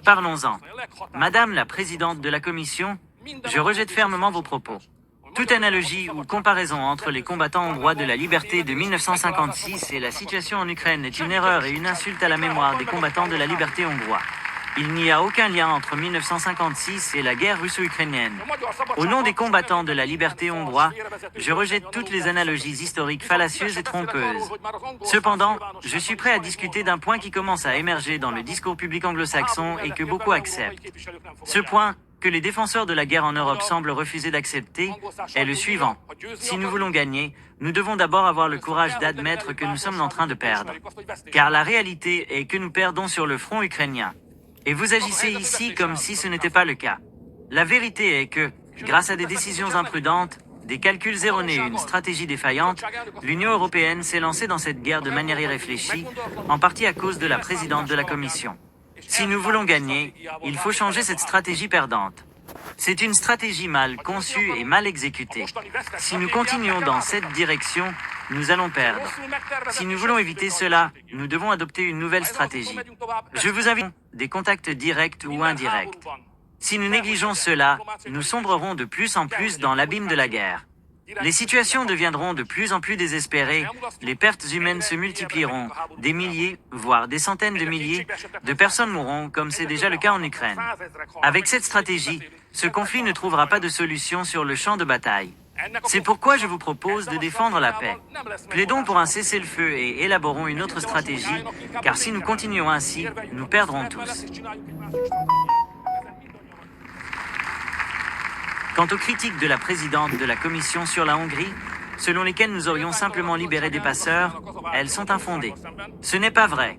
Parlons-en. Madame la présidente de la Commission, je rejette fermement vos propos. Toute analogie ou comparaison entre les combattants hongrois de la liberté de 1956 et la situation en Ukraine est une erreur et une insulte à la mémoire des combattants de la liberté hongrois. Il n'y a aucun lien entre 1956 et la guerre russo-ukrainienne. Au nom des combattants de la liberté hongrois, je rejette toutes les analogies historiques fallacieuses et trompeuses. Cependant, je suis prêt à discuter d'un point qui commence à émerger dans le discours public anglo-saxon et que beaucoup acceptent. Ce point, que les défenseurs de la guerre en Europe semblent refuser d'accepter, est le suivant. Si nous voulons gagner, nous devons d'abord avoir le courage d'admettre que nous sommes en train de perdre. Car la réalité est que nous perdons sur le front ukrainien. Et vous agissez ici comme si ce n'était pas le cas. La vérité est que, grâce à des décisions imprudentes, des calculs erronés et une stratégie défaillante, l'Union européenne s'est lancée dans cette guerre de manière irréfléchie, en partie à cause de la présidente de la Commission. Si nous voulons gagner, il faut changer cette stratégie perdante. C'est une stratégie mal conçue et mal exécutée. Si nous continuons dans cette direction, nous allons perdre. Si nous voulons éviter cela, nous devons adopter une nouvelle stratégie. Je vous invite à des contacts directs ou indirects. Si nous négligeons cela, nous sombrerons de plus en plus dans l'abîme de la guerre. Les situations deviendront de plus en plus désespérées, les pertes humaines se multiplieront, des milliers, voire des centaines de milliers, de personnes mourront, comme c'est déjà le cas en Ukraine. Avec cette stratégie, ce conflit ne trouvera pas de solution sur le champ de bataille. C'est pourquoi je vous propose de défendre la paix. Plaidons pour un cessez-le-feu et élaborons une autre stratégie, car si nous continuons ainsi, nous perdrons tous. Quant aux critiques de la présidente de la Commission sur la Hongrie, selon lesquelles nous aurions simplement libéré des passeurs, elles sont infondées. Ce n'est pas vrai.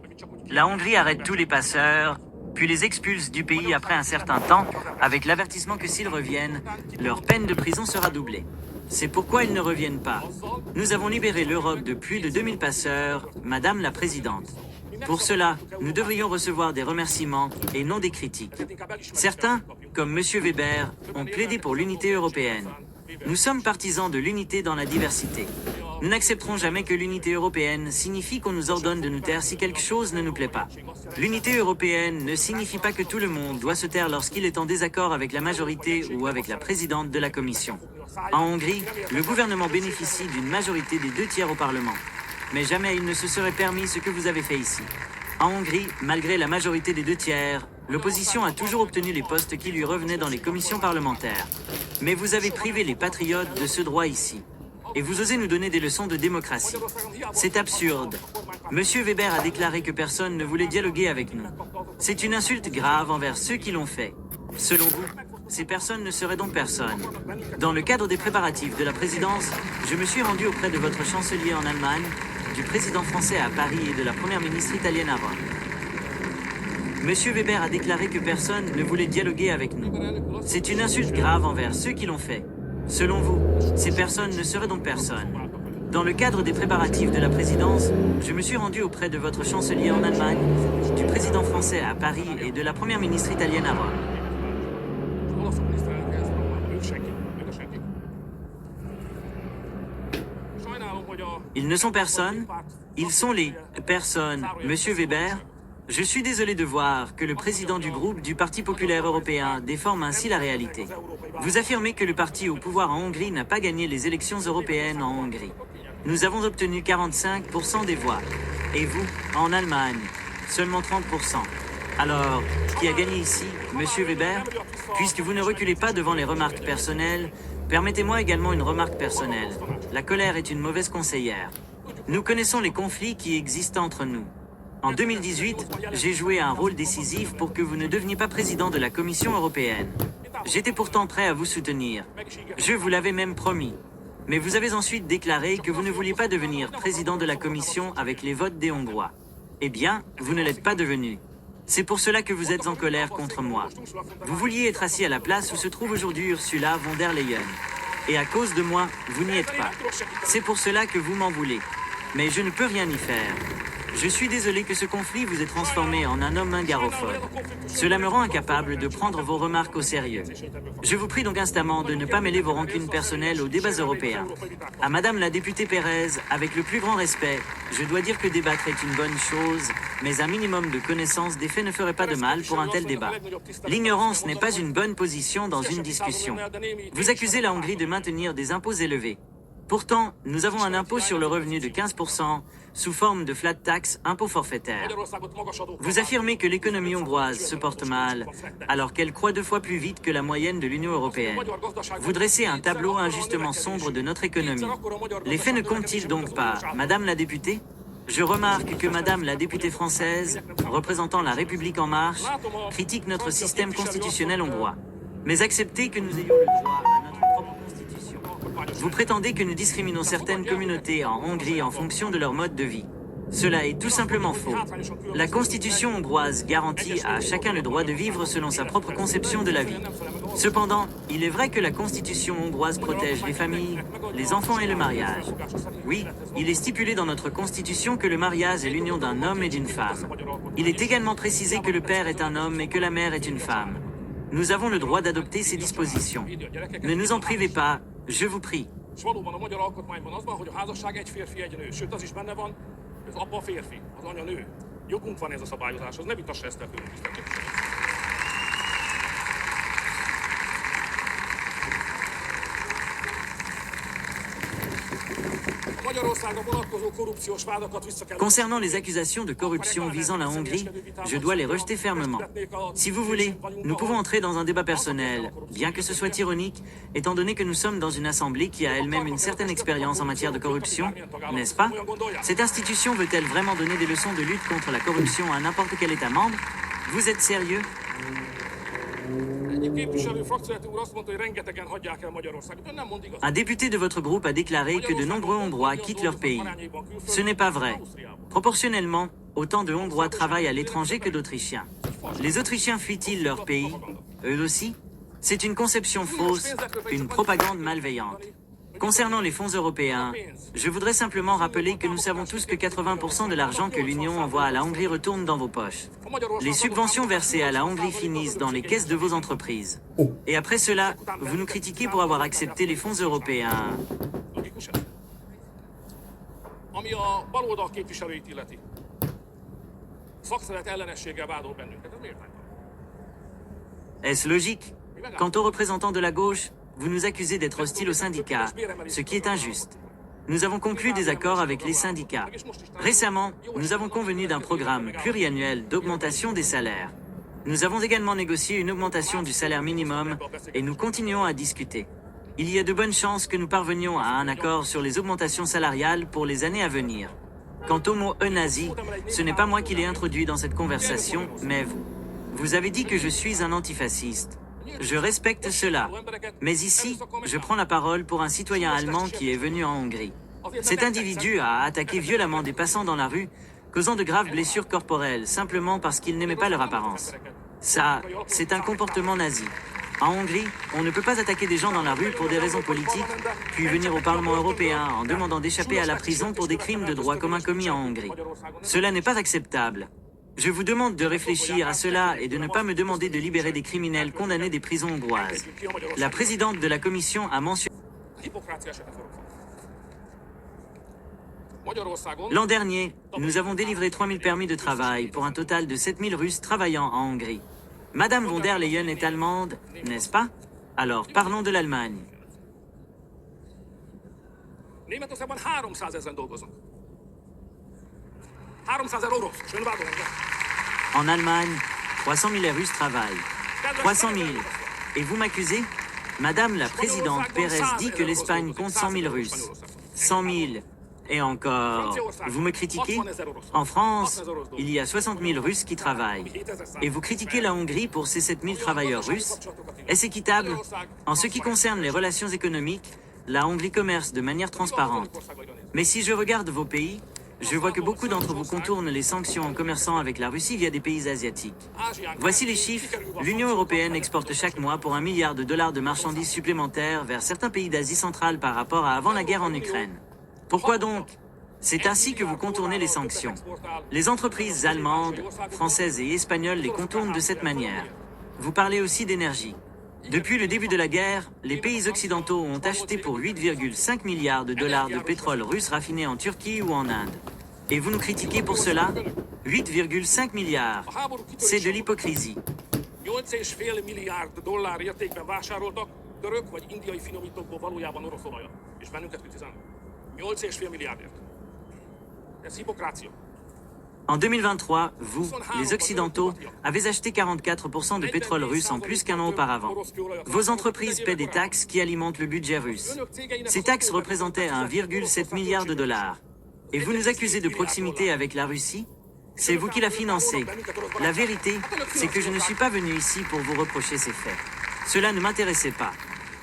La Hongrie arrête tous les passeurs, puis les expulse du pays après un certain temps, avec l'avertissement que s'ils reviennent, leur peine de prison sera doublée. C'est pourquoi ils ne reviennent pas. Nous avons libéré l'Europe de plus de 2000 passeurs, Madame la Présidente. Pour cela, nous devrions recevoir des remerciements et non des critiques. Certains, comme M. Weber, ont plaidé pour l'unité européenne. Nous sommes partisans de l'unité dans la diversité. Nous n'accepterons jamais que l'unité européenne signifie qu'on nous ordonne de nous taire si quelque chose ne nous plaît pas. L'unité européenne ne signifie pas que tout le monde doit se taire lorsqu'il est en désaccord avec la majorité ou avec la présidente de la Commission. En Hongrie, le gouvernement bénéficie d'une majorité des 2/3 au Parlement. Mais jamais il ne se serait permis ce que vous avez fait ici. En Hongrie, malgré la majorité des 2/3, l'opposition a toujours obtenu les postes qui lui revenaient dans les commissions parlementaires. Mais vous avez privé les patriotes de ce droit ici. Et vous osez nous donner des leçons de démocratie. C'est absurde. Monsieur Weber a déclaré que personne ne voulait dialoguer avec nous. C'est une insulte grave envers ceux qui l'ont fait. Selon vous, ces personnes ne seraient donc personne. Dans le cadre des préparatifs de la présidence, je me suis rendu auprès de votre chancelier en Allemagne, du président français à Paris et de la première ministre italienne à Rome. Monsieur Weber a déclaré que personne ne voulait dialoguer avec nous. C'est une insulte grave envers ceux qui l'ont fait. Selon vous, ces personnes ne seraient donc personne. Dans le cadre des préparatifs de la présidence, je me suis rendu auprès de votre chancelier en Allemagne, du président français à Paris et de la première ministre italienne à Rome. Ils ne sont personne, ils sont les personnes. Monsieur Weber, je suis désolé de voir que le président du groupe du Parti populaire européen déforme ainsi la réalité. Vous affirmez que le parti au pouvoir en Hongrie n'a pas gagné les élections européennes en Hongrie. Nous avons obtenu 45% des voix. Et vous, en Allemagne, seulement 30%. Alors, qui a gagné ici, Monsieur Weber? Puisque vous ne reculez pas devant les remarques personnelles, permettez-moi également une remarque personnelle. La colère est une mauvaise conseillère. Nous connaissons les conflits qui existent entre nous. En 2018, j'ai joué un rôle décisif pour que vous ne deveniez pas président de la Commission européenne. J'étais pourtant prêt à vous soutenir. Je vous l'avais même promis. Mais vous avez ensuite déclaré que vous ne vouliez pas devenir président de la Commission avec les votes des Hongrois. Eh bien, vous ne l'êtes pas devenu. C'est pour cela que vous êtes en colère contre moi. Vous vouliez être assis à la place où se trouve aujourd'hui Ursula von der Leyen. Et à cause de moi, vous n'y êtes pas. C'est pour cela que vous m'en voulez. Mais je ne peux rien y faire. Je suis désolé que ce conflit vous ait transformé en un homme ingarophobe. Cela me rend incapable de prendre vos remarques au sérieux. Je vous prie donc instamment de ne pas mêler vos rancunes personnelles aux débats européens. À Madame la députée Pérez, avec le plus grand respect, je dois dire que débattre est une bonne chose, mais un minimum de connaissance des faits ne ferait pas de mal pour un tel débat. L'ignorance n'est pas une bonne position dans une discussion. Vous accusez la Hongrie de maintenir des impôts élevés. Pourtant, nous avons un impôt sur le revenu de 15% sous forme de flat tax, impôt forfaitaire. Vous affirmez que l'économie hongroise se porte mal, alors qu'elle croît 2 fois plus vite que la moyenne de l'Union européenne. Vous dressez un tableau injustement sombre de notre économie. Les faits ne comptent-ils donc pas, Madame la députée? Je remarque que Madame la députée française, représentant la République en marche, critique notre système constitutionnel hongrois. Mais acceptez que nous ayons le droit à notre propre constitution. Vous prétendez que nous discriminons certaines communautés en Hongrie en fonction de leur mode de vie. Cela est tout simplement faux. La constitution hongroise garantit à chacun le droit de vivre selon sa propre conception de la vie. Cependant, il est vrai que la constitution hongroise protège les familles, les enfants et le mariage. Oui, il est stipulé dans notre constitution que le mariage est l'union d'un homme et d'une femme. Il est également précisé que le père est un homme et que la mère est une femme. Nous avons le droit d'adopter ces dispositions. Ne nous en privez pas, je vous prie. És valóban a magyar alkotmányban az van, hogy a házasság egy férfi, egy nő. Sőt, az is benne van, hogy az apa férfi, az anya nő. Jogunk van ez a szabályozáshoz, ne vitassa ezt a főtisztelt. Concernant les accusations de corruption visant la Hongrie, je dois les rejeter fermement. Si vous voulez, nous pouvons entrer dans un débat personnel, bien que ce soit ironique, étant donné que nous sommes dans une assemblée qui a elle-même une certaine expérience en matière de corruption, n'est-ce pas? Cette institution veut-elle vraiment donner des leçons de lutte contre la corruption à n'importe quel État membre? Vous êtes sérieux? Un député de votre groupe a déclaré que de nombreux Hongrois quittent leur pays. Ce n'est pas vrai. Proportionnellement, autant de Hongrois travaillent à l'étranger que d'Autrichiens. Les Autrichiens fuient-ils leur pays? Eux aussi? C'est une conception fausse, une propagande malveillante. Concernant les fonds européens, je voudrais simplement rappeler que nous savons tous que 80% de l'argent que l'Union envoie à la Hongrie retourne dans vos poches. Les subventions versées à la Hongrie finissent dans les caisses de vos entreprises. Et après cela, vous nous critiquez pour avoir accepté les fonds européens. Ami a baloldal képviselőit illeti. Szakszervezet ellenességgel vádol bennünket. Ez miért nem? Est-ce logique? Quant aux représentants de la gauche, vous nous accusez d'être hostiles aux syndicats, ce qui est injuste. Nous avons conclu des accords avec les syndicats. Récemment, nous avons convenu d'un programme pluriannuel d'augmentation des salaires. Nous avons également négocié une augmentation du salaire minimum et nous continuons à discuter. Il y a de bonnes chances que nous parvenions à un accord sur les augmentations salariales pour les années à venir. Quant au mot eunazie, ce n'est pas moi qui l'ai introduit dans cette conversation, mais vous. Vous avez dit que je suis un antifasciste. Je respecte cela. Mais ici, je prends la parole pour un citoyen allemand qui est venu en Hongrie. Cet individu a attaqué violemment des passants dans la rue, causant de graves blessures corporelles, simplement parce qu'il n'aimait pas leur apparence. Ça, c'est un comportement nazi. En Hongrie, on ne peut pas attaquer des gens dans la rue pour des raisons politiques, puis venir au Parlement européen en demandant d'échapper à la prison pour des crimes de droit commun commis en Hongrie. Cela n'est pas acceptable. Je vous demande de réfléchir à cela et de ne pas me demander de libérer des criminels condamnés des prisons hongroises. La présidente de la commission a mentionné... L'an dernier, nous avons délivré 3000 permis de travail pour un total de 7000 Russes travaillant en Hongrie. Madame von der Leyen est allemande, n'est-ce pas? Alors parlons de l'Allemagne. Németországban 300 000 dolgoznak. 300 000 orosz, és ön vádol engem. En Allemagne, 300 000 Russes travaillent. 300 000. Et vous m'accusez? Madame la présidente Pérez dit que l'Espagne compte 100 000 Russes. 100 000. Et encore, vous me critiquez? En France, il y a 60 000 Russes qui travaillent. Et vous critiquez la Hongrie pour ces 7 000 travailleurs russes? Est-ce équitable? En ce qui concerne les relations économiques, la Hongrie commerce de manière transparente. Mais si je regarde vos pays, je vois que beaucoup d'entre vous contournent les sanctions en commerçant avec la Russie via des pays asiatiques. Voici les chiffres. L'Union européenne exporte chaque mois pour $1 milliard de marchandises supplémentaires vers certains pays d'Asie centrale par rapport à avant la guerre en Ukraine. Pourquoi donc? C'est ainsi que vous contournez les sanctions. Les entreprises allemandes, françaises et espagnoles les contournent de cette manière. Vous parlez aussi d'énergie. Depuis le début de la guerre, les pays occidentaux ont acheté pour 8,5 milliards de dollars de pétrole russe raffiné en Turquie ou en Inde. Et vous nous critiquez pour cela? 8,5 milliards. C'est de l'hypocrisie. 8,5 milliárd dollár értékben vásároltak török vagy indiai finomítókból valójában orosz olajat. És bennünket kritizálnak. 8,5 milliárdért. Ez hipokrácia. En 2023, vous, les Occidentaux, avez acheté 44% de pétrole russe en plus qu'un an auparavant. Vos entreprises paient des taxes qui alimentent le budget russe. Ces taxes représentaient 1,7 milliard de dollars. Et vous nous accusez de proximité avec la Russie? C'est vous qui la financez. La vérité, c'est que je ne suis pas venu ici pour vous reprocher ces faits. Cela ne m'intéressait pas.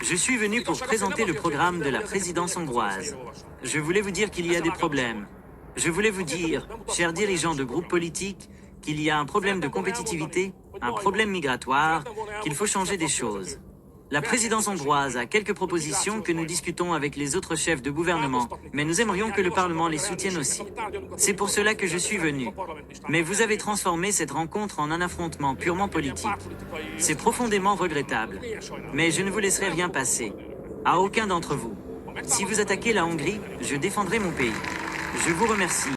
Je suis venu pour présenter le programme de la présidence hongroise. Je voulais vous dire qu'il y a des problèmes. Je voulais vous dire, chers dirigeants de groupes politiques, qu'il y a un problème de compétitivité, un problème migratoire, qu'il faut changer des choses. La présidence hongroise a quelques propositions que nous discutons avec les autres chefs de gouvernement, mais nous aimerions que le Parlement les soutienne aussi. C'est pour cela que je suis venu. Mais vous avez transformé cette rencontre en un affrontement purement politique. C'est profondément regrettable. Mais je ne vous laisserai rien passer. À aucun d'entre vous. Si vous attaquez la Hongrie, je défendrai mon pays. Je vous remercie.